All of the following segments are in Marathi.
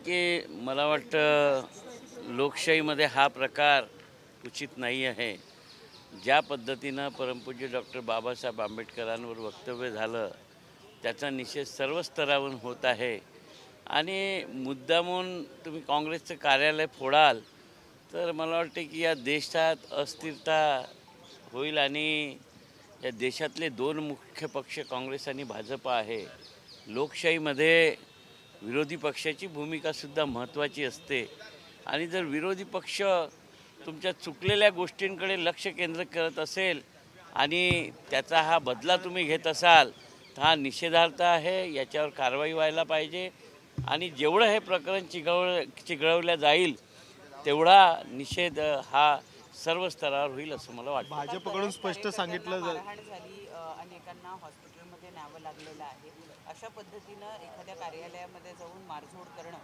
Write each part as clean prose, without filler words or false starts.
की मला वाटतं लोकशाहीमध्ये हा प्रकार उचित नाही आहे। ज्या पद्धतीनं परमपूज्य डॉक्टर बाबासाहेब आंबेडकरांवर वक्तव्य झालं त्याचा निषेध सर्व स्तरावरून होत आहे आणि मुद्दामून तुम्ही काँग्रेसचं कार्यालय फोडाल तर मला वाटते की या देशात अस्थिरता होईल आणि या देशातले दोन मुख्य पक्ष काँग्रेस आणि भाजप आहे। लोकशाहीमध्ये विरोधी पक्षाची भूमिकासुद्धा महत्त्वाची असते आणि जर विरोधी पक्ष तुमच्या चुकलेल्या गोष्टींकडे लक्ष केंद्रित करत असेल आणि त्याचा हा बदला तुम्ही घेत असाल तर हा निषेधार्थ आहे। याच्यावर कारवाई व्हायला पाहिजे आणि जेवढं हे प्रकरण चिघळवल्या जाईल तेवढा निषेध हा सर्व स्तरावर होईल असं मला वाटतं। भाजपकडून स्पष्ट सांगितलं झाली, अनेकांना हॉस्पिटलमध्ये न्यावं लागलेलं आहे। अशा पद्धतीनं एखाद्या कार्यालयामध्ये जाऊन मारझोड करणं,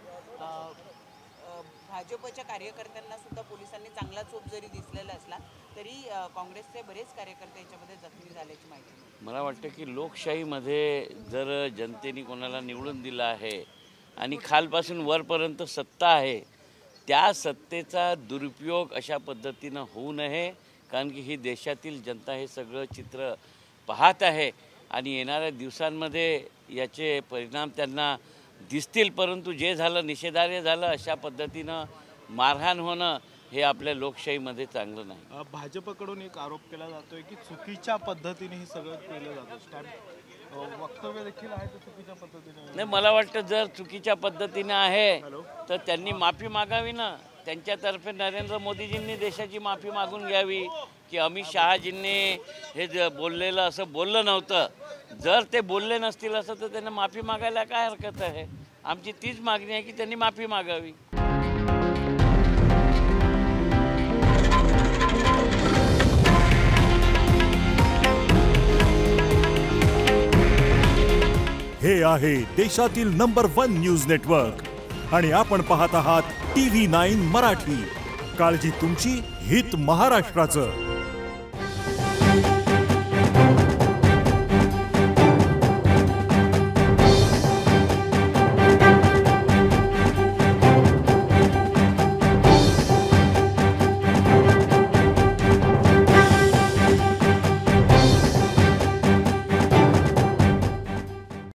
भाजपच्या कार्यकर्त्यांना सुद्धा पोलिसांनी चांगला चोप जरी दिसलेला असला तरी काँग्रेसचे बरेच कार्यकर्ते याच्यामध्ये जखमी झाल्याची माहिती मला वाटतं की लोकशाहीमध्ये जर जनतेने कोणाला निवडून दिलं आहे आणि खालपासून वरपर्यंत सत्ता आहे त्या सत्तेचा दुरुपयोग अशा पद्धतीनं होऊ नये, कारण की ही देशातील जनता हे सगळं चित्र पाहत आहे आणि येणाऱ्या दिवसांमध्ये याचे परिणाम त्यांना दिसतील। परंतु जे झालं निषेधार्ह झालं, अशा पद्धतीनं मारहाण होणं हे आपल्या लोकशाहीमध्ये चांगलं नाही। भाजपकडून एक आरोप केला जातोय की चुकीच्या पद्धतीने हे सगळं केलं जातं, वक्तव्य देखील आहे चुकीच्या पद्धतीने। नाही, मला वाटतं जर चुकीच्या पद्धतीने आहे तर त्यांनी माफी मागावी ना। त्यांच्यातर्फे नरेंद्र मोदीजींनी देशाची माफी मागून घ्यावी की अमित शहाजींनी हे बोललेलं असं बोललं नव्हतं। जर ते बोलले नसतील असं तर त्यांना माफी मागायला काय हरकत आहे। आमची तीच मागणी आहे की त्यांनी माफी मागावी। हे आहे देशातील नंबर 1 न्यूज नेटवर्क आणि आपण पाहत आहात TV9 मराठी। काळजी तुमची, हित महाराष्ट्राचं।